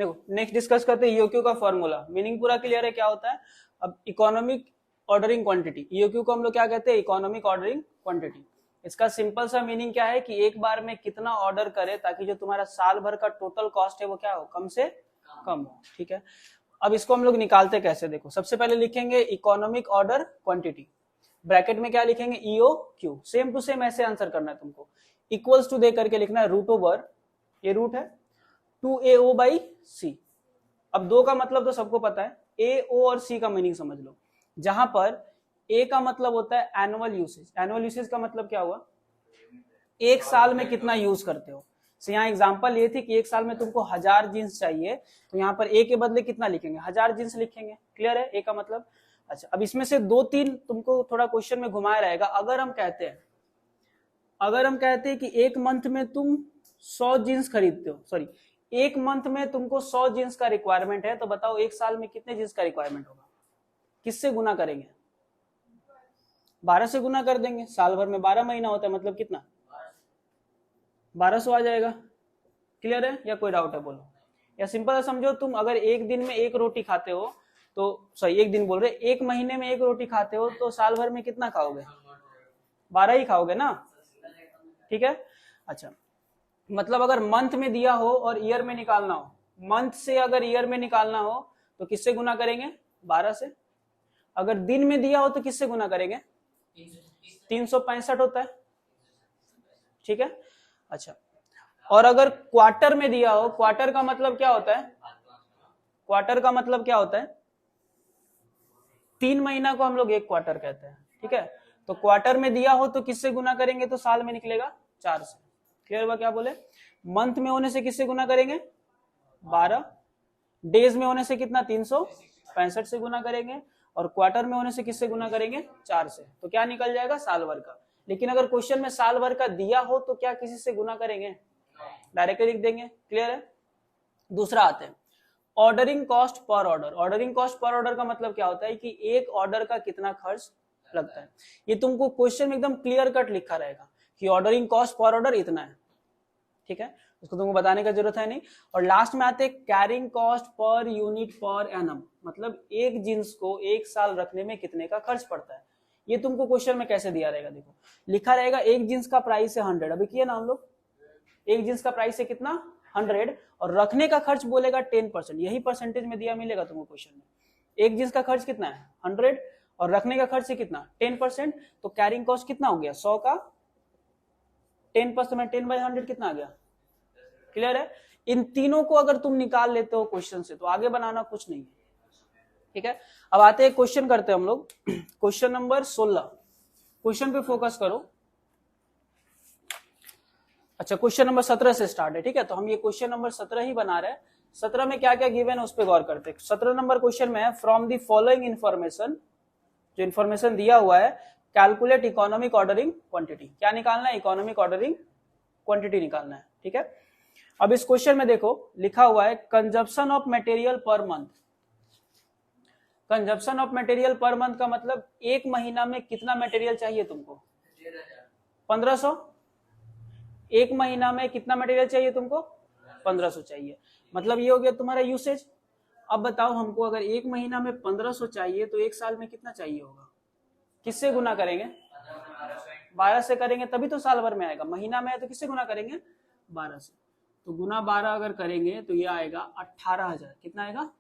देखो next discuss करते हैं ईओक्यू का फॉर्मूला। मीनिंग पूरा क्लियर है क्या होता है। अब इकोनॉमिक ऑर्डरिंग क्वांटिटी, ईओक्यू को हम लोग क्या कहते हैं, इकोनॉमिक ऑर्डरिंग क्वांटिटी। इसका सिंपल सा मीनिंग क्या है कि एक बार में कितना ऑर्डर करे ताकि जो तुम्हारा साल भर का टोटल कॉस्ट है वो क्या हो, कम से कम हो। ठीक है, अब इसको हम लोग निकालते कैसे, देखो सबसे पहले लिखेंगे इकोनॉमिक ऑर्डर क्वांटिटी, ब्रैकेट में क्या लिखेंगे, E O Q. Same to same ऐसे आंसर करना है तुमको, इक्वल्स टू दे करके लिखना है, रूट ओवर, ये रूट है 2AO बाई सी। अब दो का मतलब तो सबको पता है, ए ओ और सी का मीनिंग समझ लो। जहां पर ए का मतलब होता है एनुअल यूसेज, एनुअल यूसेज का मतलब क्या हुआ, एक साल में कितना यूज करते हो। तो यहाँ एग्जांपल ये थी कि एक साल में तुमको 1000 जींस चाहिए, तो यहाँ पर ए के बदले कितना लिखेंगे, 1000 जींस लिखेंगे। क्लियर है ए का मतलब। अच्छा, अब इसमें से 2-3 तुमको थोड़ा क्वेश्चन में घुमाया रहेगा। अगर हम कहते हैं कि एक मंथ में तुम 100 जींस खरीदते हो, सॉरी एक मंथ में तुमको 100 जींस का रिक्वायरमेंट है, तो बताओ एक साल में कितने जींस का रिक्वायरमेंट होगा। किससे गुना करेंगे, 12 से गुना कर देंगे। साल भर में 12 महीना होता है, मतलब कितना, 1200 आ जाएगा। क्लियर है या कोई डाउट है बोलो। या सिंपल समझो, तुम अगर एक दिन में एक रोटी खाते हो तो, सॉरी एक दिन बोल रहे, एक महीने में एक रोटी खाते हो तो साल भर में कितना खाओगे, 12 ही खाओगे ना। ठीक है, अच्छा मतलब अगर मंथ में दिया हो और ईयर में निकालना हो, मंथ से अगर ईयर में निकालना हो तो किससे गुना करेंगे, 12 से। अगर दिन में दिया हो तो किससे गुना करेंगे, 365 होता है। ठीक है, अच्छा और अगर क्वार्टर में दिया हो, क्वार्टर का मतलब क्या होता है, क्वार्टर का मतलब क्या होता है, 3 महीना को हम लोग एक क्वार्टर कहते हैं। ठीक है, तो क्वार्टर में दिया हो तो किससे गुना करेंगे, तो साल में निकलेगा 4 से। क्लियर हुआ क्या बोले। मंथ में होने से किससे गुना करेंगे, 12, डेज में होने से कितना, 365 से गुना करेंगे, और क्वार्टर में होने से किससे गुना करेंगे, 4 से। तो क्या निकल जाएगा, साल भर का। लेकिन अगर क्वेश्चन में साल भर का दिया हो तो क्या किसी से गुना करेंगे, डायरेक्टली लिख देंगे। क्लियर है। दूसरा आते हैं ordering cost per order. Ordering cost per order का मतलब क्या होता है कि एक ऑर्डर का कितना खर्च लगता है। ये तुमको क्वेश्चन में एकदम क्लियर कट लिखा रहेगा कि ऑर्डरिंग कॉस्ट पर ऑर्डर इतना है। ठीक है, उसको तुमको बताने का जरूरत है नहीं। और लास्ट में आते हैं carrying cost per unit per annum, मतलब एक जींस को एक साल रखने में कितने का खर्च पड़ता है। ये तुमको क्वेश्चन में कैसे दिया रहेगा, देखो लिखा रहेगा एक जींस का प्राइस है 100, अभी किया ना हम लोग, एक जींस का प्राइस है कितना 100, और रखने का खर्च बोलेगा 10%, यही परसेंटेज में दिया मिलेगा तुमको क्वेश्चन में। एक जींस का खर्च कितना है 100 और रखने का खर्च है कितना 10%, तो कैरिंग कॉस्ट कितना हो गया, 100 का 10%, 10/100 कितना आ गया। क्लियर है। इन तीनों को अगर तुम निकाल लेते हो क्वेश्चन से तो आगे बनाना कुछ नहीं है। ठीक है, अब आते हैं क्वेश्चन करते हैं हम लोग। क्वेश्चन नंबर 16, क्वेश्चन पे फोकस करो। अच्छा, क्वेश्चन नंबर 17 से स्टार्ट है। ठीक है, तो हम ये क्वेश्चन नंबर 17 ही बना रहे हैं। 17 में क्या क्या गिवन है उस पर गौर करते हैं। 17 नंबर क्वेश्चन में है, फ्रॉम द फॉलोइंग इंफॉर्मेशन, जो इंफॉर्मेशन दिया हुआ है, कैलकुलेट इकोनॉमिक ऑर्डरिंग क्वांटिटी। क्या निकालना है, इकोनॉमिक ऑर्डरिंग क्वांटिटी निकालना है। ठीक है, अब इस क्वेश्चन में देखो लिखा हुआ है consumption of material per month. Consumption of material per month का मतलब एक महीना में कितना मटेरियल चाहिए तुमको, 1500। एक महीना में कितना मटेरियल चाहिए तुमको, 1500 चाहिए। मतलब ये हो गया तुम्हारा यूसेज। अब बताओ हमको अगर एक महीना में 1500 चाहिए तो एक साल में कितना चाहिए होगा। किससे गुना करेंगे, 12 से करेंगे तभी तो साल भर में आएगा। महीना में है तो किससे गुना करेंगे, 12 से। तो गुना 12 अगर करेंगे तो ये आएगा 18,000। कितना आएगा,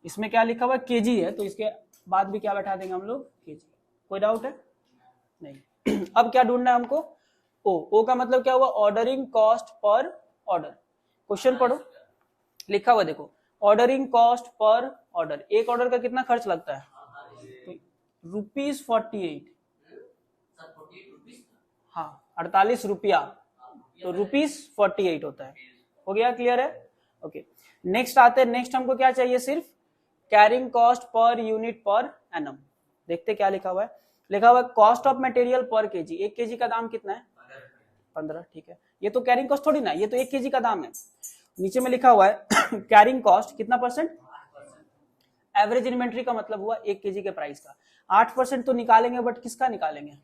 इसमें क्या लिखा हुआ है, केजी है, तो इसके बाद भी क्या बैठा देंगे हम लोग, केजी। कोई डाउट है नहीं। अब क्या ढूंढना है हमको, ओ का मतलब क्या हुआ, ordering cost per order. Question पढ़ो, लिखा हुआ देखो, ऑर्डरिंग कॉस्ट पर ऑर्डर। एक ऑर्डर का कितना खर्च लगता है, ₹48। हाँ 48 रुपया, तो ₹48 होता है। हो गया, क्लियर है। ओके, नेक्स्ट आते हैं। नेक्स्ट हमको क्या चाहिए, सिर्फ carrying cost per unit per annum. देखते क्या लिखा हुआ है। लिखा हुआ है कॉस्ट ऑफ मटेरियल पर केजी। 1 केजी का दाम कितना है, 15। ठीक है, ये तो कैरिंग कॉस्ट थोड़ी ना, ये तो 1 केजी का दाम है। नीचे में लिखा हुआ है कैरिंग कॉस्ट कितना परसेंट, एवरेज इन्वेंट्री का मतलब हुआ 1 केजी के प्राइस का। 8% तो निकालेंगे, बट किसका निकालेंगे,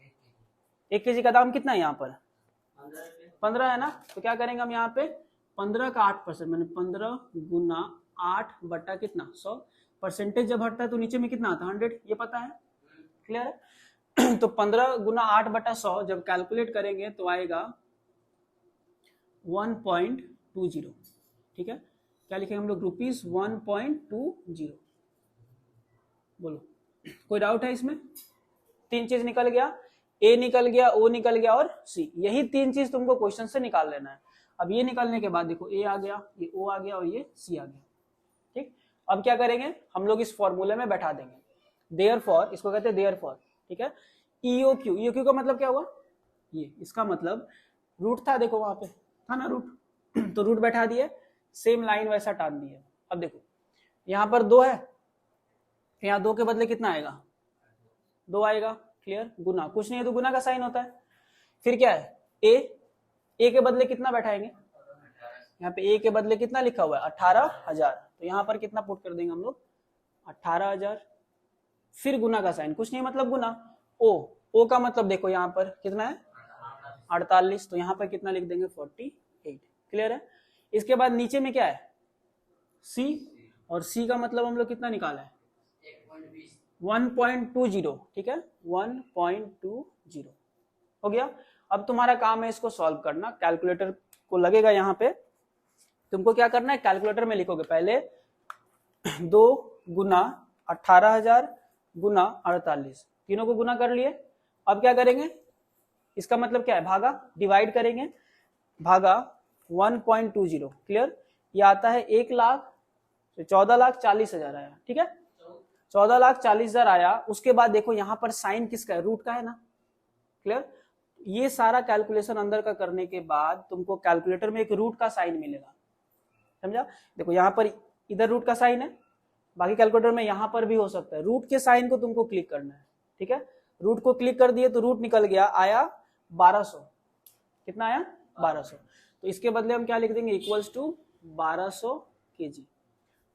1 केजी का दाम कितना है यहाँ पर 15 है ना, तो क्या करेंगे हम यहाँ पे 15 का 8%, मैंने 15 गुना 8 बटा कितना 100। परसेंटेज जब हटता है तो नीचे में कितना आता है 100, ये पता है, क्लियर है। तो 15 गुना 8 बटा 100 जब कैलकुलेट करेंगे तो आएगा 1.20, ठीक है। क्या लिखेंगे हम लोग, रुपीज 1.20। बोलो कोई डाउट है इसमें? 3 चीज निकल गया, ए निकल गया, ओ निकल गया और सी। यही 3 चीज तुमको क्वेश्चन से निकाल लेना है। अब ये निकालने के बाद देखो ए आ गया, ये ओ आ गया और ये सी आ गया, ठीक। अब क्या करेंगे हम लोग, इस फॉर्मूले में बैठा देंगे देयरफॉर, इसको कहते हैं देयरफॉर, ठीक है। ईओक्यू, ईओक्यू का मतलब क्या हुआ, ये इसका मतलब रूट था, देखो वहां पे था ना रूट, तो रूट बैठा दिए, सेम लाइन वैसा टान दिए। अब देखो यहाँ पर 2 है, यहाँ 2 के बदले कितना आएगा 2 आएगा, क्लियर। गुना, कुछ नहीं है तो गुना का साइन होता है। फिर क्या है ए के बदले कितना बैठाएंगे, यहाँ पे ए के बदले कितना लिखा हुआ है 18,000, तो यहाँ पर कितना पुट कर देंगे हम लोग 18,000। फिर गुना का साइन, कुछ नहीं मतलब गुना। ओ का मतलब देखो यहाँ पर कितना है 48, तो यहाँ पर कितना लिख देंगे 48, क्लियर है। इसके बाद नीचे में क्या है सी, और सी का मतलब हम लोग कितना निकाला है 1.20, ठीक है 1.20 हो गया। अब तुम्हारा काम है इसको सॉल्व करना, कैलकुलेटर को लगेगा यहाँ पे, तुमको क्या करना है कैलकुलेटर में लिखोगे पहले 2 गुना 18,000 गुना 48, तीनों को गुना कर लिए। अब क्या करेंगे, इसका मतलब क्या है भागा, डिवाइड करेंगे, भागा 1.20, क्लियर। ये आता है 1,14,40,000 आया, ठीक है 14,40,000 आया। उसके बाद देखो यहाँ पर साइन किसका है, रूट का है ना, क्लियर। ये सारा कैलकुलेशन अंदर का करने के बाद तुमको कैलकुलेटर में एक रूट का साइन मिलेगा, समझा। देखो यहाँ पर इधर रूट का साइन है, बाकी कैलकुलेटर में यहाँ पर भी हो सकता है। रूट के साइन को तुमको क्लिक करना है, ठीक है। रूट को क्लिक कर दिए तो रूट निकल गया, आया 1200, कितना आया 1200। तो इसके बदले हम क्या लिख देंगे इक्वल्स टू 1200 kg।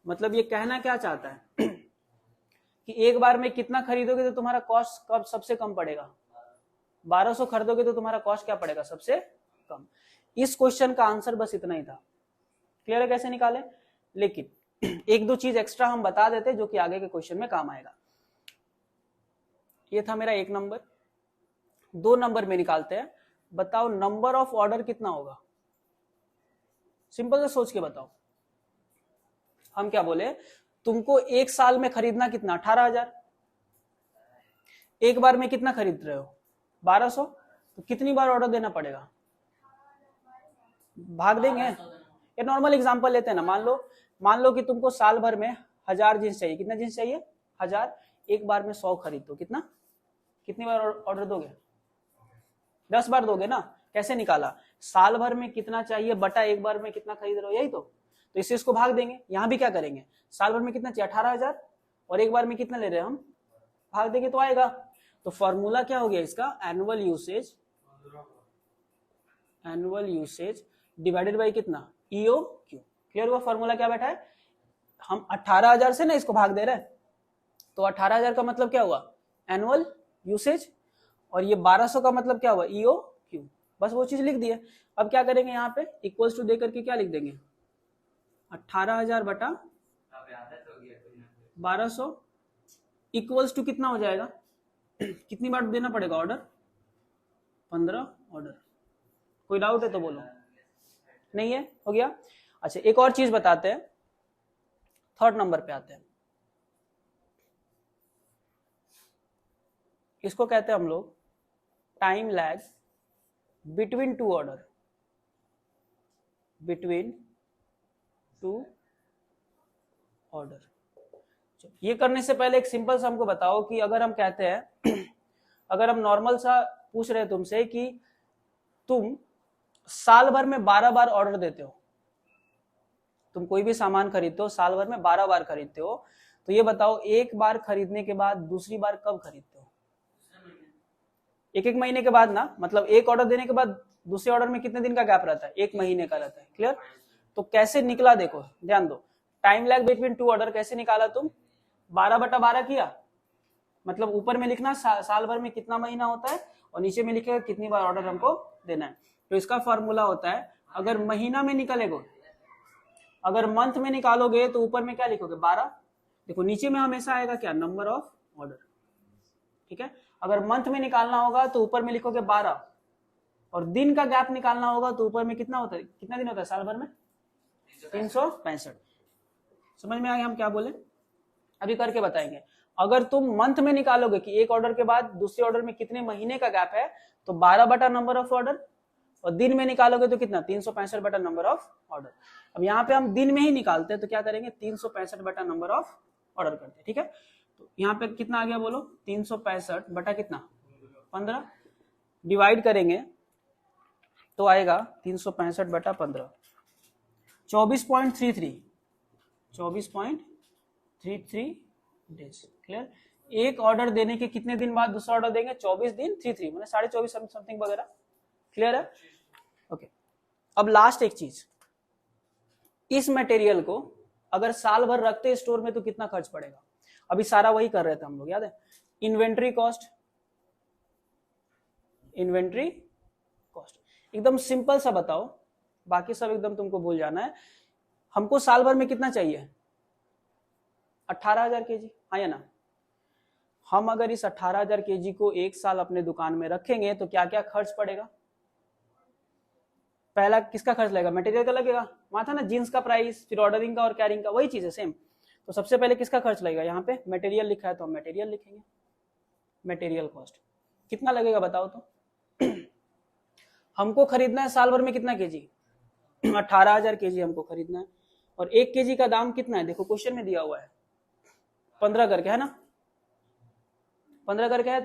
मतलब ये कहना क्या चाहता है कि एक बार में कितना खरीदोगे तो तुम्हारा कॉस्ट कब सबसे कम पड़ेगा, 1200 खरीदोगे तो तुम्हारा कॉस्ट क्या पड़ेगा सबसे कम। इस क्वेश्चन का आंसर बस इतना ही था, क्लियर है कैसे निकाले। लेकिन एक दो चीज एक्स्ट्रा हम बता देते जो कि आगे के क्वेश्चन में काम आएगा। ये था मेरा 1 नंबर। 2 नंबर में निकालते हैं, बताओ नंबर ऑफ ऑर्डर कितना होगा, सिंपल से सोच के बताओ। हम क्या बोले, तुमको 1 साल में खरीदना कितना 18,000, एक बार में कितना खरीद रहे हो 1200, तो कितनी बार ऑर्डर देना पड़ेगा, भाग देंगे। ये नॉर्मल एग्जांपल लेते हैं ना, मान लो कि तुमको साल भर में 1000 जींस चाहिए, कितना जींस चाहिए 1000, एक बार में 100 खरीदो, कितनी बार ऑर्डर दोगे 10 बार दोगे ना। कैसे निकाला, साल भर में कितना चाहिए बटा एक बार में कितना खरीद रहे हो, यही तो इससे इसको भाग देंगे। यहां भी क्या करेंगे, साल भर में कितना चाहिए 18,000 और एक बार में कितना ले रहे हैं हम, भाग देंगे तो आएगा। तो फॉर्मूला क्या हो गया इसका, एनुअल यूसेज डिवाइडेड बाई कितना EOQ, क्लियर हुआ। फॉर्मूला क्या बैठा है, हम 18,000 से ना इसको भाग दे रहे हैं, तो 18,000 का मतलब क्या हुआ एनुअल यूसेज, और ये 1200 का मतलब क्या हुआ EOQ, बस वो चीज लिख दिए। अब क्या करेंगे यहाँ पे इक्वल्स टू दे करके क्या लिख देंगे 18,000 बटा 1200 इक्वल्स टू कितना हो जाएगा, कितनी बार देना पड़ेगा ऑर्डर 15 ऑर्डर। कोई डाउट है तो बोलो, नहीं है, हो गया। अच्छा एक और चीज बताते हैं, 3rd नंबर पे आते हैं। इसको कहते हैं हम लोग time lag between two order, ये करने से पहले एक सिंपल सा हमको बताओ कि अगर हम कहते हैं अगर हम नॉर्मल सा पूछ रहे हैं तुमसे कि तुम साल भर में 12 बार ऑर्डर देते हो, तुम कोई भी सामान खरीदते हो साल भर में 12 बार खरीदते हो, तो ये बताओ एक बार खरीदने के बाद दूसरी बार कब खरीदते हो, एक महीने के बाद ना, मतलब एक ऑर्डर देने के बाद दूसरे ऑर्डर में कितने दिन का गैप रहता है, 1 महीने का रहता है, क्लियर। तो कैसे निकला देखो ध्यान दो, time lag between two order कैसे निकाला तुम, 12/12 किया, मतलब ऊपर में लिखना साल भर में कितना महीना होता है और नीचे में लिखेगा कितनी बार ऑर्डर हमको देना है। तो इसका फॉर्मूला होता है अगर महीना में निकलेगा, अगर मंथ में निकालोगे तो ऊपर में क्या लिखोगे 12। देखो नीचे में हमेशा आएगा क्या नंबर ऑफ ऑर्डर, ठीक है। अगर मंथ में निकालना होगा तो ऊपर में लिखोगे 12, और दिन का गैप निकालना होगा तो ऊपर में कितना होता है, कितना दिन होता है साल भर में 365। समझ में आ गया हम क्या बोले, अभी करके बताएंगे। अगर तुम मंथ में निकालोगे कि एक ऑर्डर के बाद दूसरे ऑर्डर में कितने महीने का गैप है, तो 12 बटा नंबर ऑफ ऑर्डर, और दिन में निकालोगे तो कितना 365 बटा नंबर ऑफ ऑर्डर। अब यहाँ पे हम दिन में ही निकालते हैं तो क्या करेंगे 365 बटा नंबर ऑफ ऑर्डर करते हैं, ठीक है। तो यहाँ पे कितना आ गया बोलो 365 बटा कितना 15, डिवाइड करेंगे तो आएगा 365 बटा 15, 24.33 डेज। क्लियर। एक ऑर्डर देने के कितने दिन बाद दूसरा ऑर्डर देंगे 24 दिन 33 मतलब 24.5 समथिंग वगैरह। क्लियर है, ओके। अब लास्ट एक चीज, इस मटेरियल को अगर साल भर रखते स्टोर में तो कितना खर्च पड़ेगा। अभी सारा वही कर रहे थे हम लोग, याद है। इन्वेंट्री कॉस्ट, इन्वेंट्री कॉस्ट एकदम सिंपल सा बताओ, बाकी सब एकदम तुमको भूल जाना है। हमको साल भर में कितना चाहिए 18,000 केजी, हाँ या ना। हम अगर इस 18,000 केजी को एक साल अपने दुकान में रखेंगे तो क्या क्या खर्च पड़ेगा। पहला किसका खर्च लगेगा, मटेरियल का लगेगा, वहां था ना जींस का प्राइस, फिर ऑर्डरिंग का और कैरिंग का, वही चीज है सेम। तो सबसे पहले किसका खर्च लगेगा, यहाँ पे मटेरियल लिखा है तो हम मटेरियल लिखेंगे। मटेरियल कॉस्ट कितना लगेगा बताओ तो। हमको खरीदना है साल भर में कितना केजी 18,000 केजी हमको खरीदना है, और 1 केजी का दाम कितना है, देखो क्वेश्चन में दिया हुआ है 15 करके, है ना 15 करके है।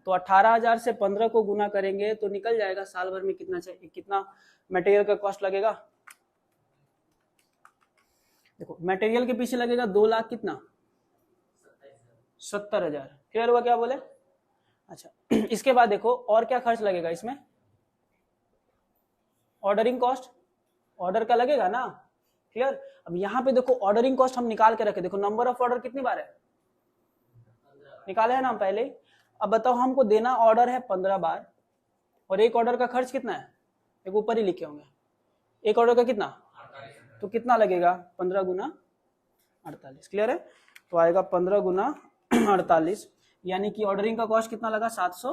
तो 18,000 से 15 को गुना करेंगे तो निकल जाएगा साल भर में कितना चाहिए, कितना मटेरियल का कॉस्ट लगेगा। देखो मटेरियल के पीछे लगेगा 2 लाख कितना 70,000। क्लियर हुआ क्या बोले। अच्छा इसके बाद देखो और क्या खर्च लगेगा इसमें, ऑर्डरिंग कॉस्ट, ऑर्डर का लगेगा ना। क्लियर। अब यहाँ पे देखो ऑर्डरिंग कॉस्ट हम निकाल के रखे, देखो नंबर ऑफ ऑर्डर कितनी बार है निकाले है ना हम पहले। अब बताओ हमको देना ऑर्डर है 15 बार, और एक ऑर्डर का खर्च कितना है, एक ऊपर ही लिखे होंगे, एक ऑर्डर का कितना, तो कितना लगेगा 15 गुना 48। क्लियर है, तो आएगा 15 गुना 48, यानी कि ऑर्डरिंग का कॉस्ट कितना लगा 700।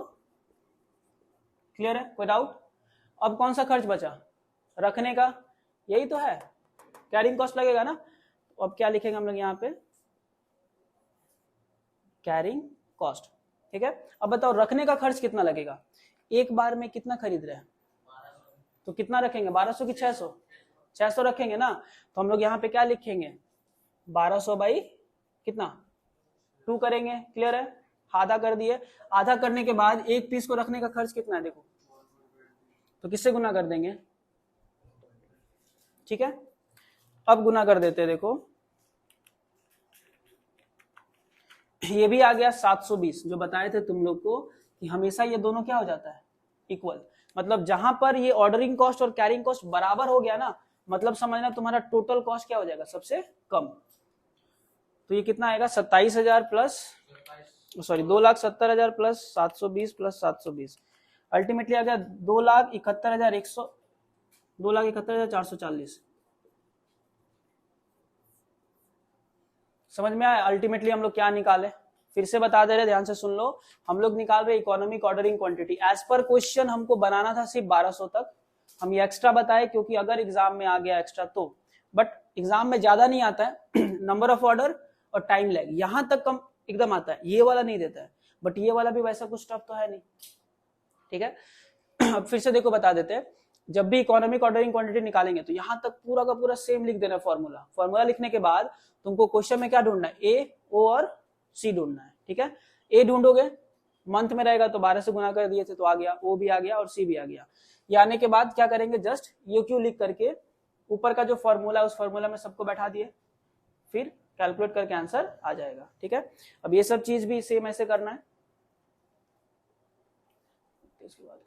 क्लियर है, कोई डाउट। अब कौन सा खर्च बचा, रखने का, यही तो है, कैरिंग कॉस्ट लगेगा ना। तो अब क्या लिखेंगे हम लोग यहाँ पे, कैरिंग कॉस्ट, ठीक है। अब बताओ रखने का खर्च कितना लगेगा, एक बार में कितना खरीद रहे हैं तो कितना रखेंगे 1200 की 600, 600 रखेंगे ना। तो हम लोग यहाँ पे क्या लिखेंगे 1200 बाई कितना 2 करेंगे। क्लियर है, आधा कर दिए। आधा करने के बाद एक पीस को रखने का खर्च कितना है देखो, तो किससे गुना कर देंगे, ठीक है। अब गुना कर देते हैं, देखो ये भी आ गया 720, जो बताए थे तुम लोग को कि हमेशा ये दोनों क्या हो जाता है इक्वल। मतलब जहां पर ये ऑर्डरिंग कॉस्ट और कैरिंग कॉस्ट बराबर हो गया ना, मतलब समझना तुम्हारा टोटल कॉस्ट क्या हो जाएगा सबसे कम। तो ये कितना आएगा 27,000 plus sorry 2,70,000 plus 720 plus 720, ultimately आ गया 2,71,100 2,71,440। समझ में आया अल्टीमेटली हम लोग क्या निकाले, फिर से बता दे रहे, ध्यान से सुन लो। हम लोग निकाल रहे economic ordering quantity. As per question हमको बनाना था सिर्फ 1200 तक, हम ये एक्स्ट्रा बताए क्योंकि अगर एग्जाम में आ गया एक्स्ट्रा तो, बट एग्जाम में ज्यादा नहीं आता है नंबर ऑफ ऑर्डर और टाइम लैग यहां तक कम एकदम आता है, ये वाला नहीं देता है, बट ये वाला भी वैसा कुछ टफ तो है नहीं, ठीक है। अब फिर से देखो बता देते हैं, जब भी इकोनॉमिक ऑर्डरिंग क्वांटिटी निकालेंगे तो यहां तक पूरा का पूरा सेम लिख देना फॉर्मूला। फॉर्मूला लिखने के बाद तुमको क्वेश्चन में क्या ढूंढना है, ए, ओ और सी ढूंढना है, ठीक है। ए ढूंढोगे, मंथ में रहेगा तो 12 से गुना कर दिए थे तो आ गया, ओ भी आ गया और सी भी आ गया। ये आने के बाद क्या करेंगे, जस्ट यू क्यू लिख करके ऊपर का जो फॉर्मूला है उस फॉर्मूला में सबको बैठा दिए, फिर कैलकुलेट करके आंसर आ जाएगा, ठीक है। अब ये सब चीज भी सेम ऐसे करना है। इसके बाद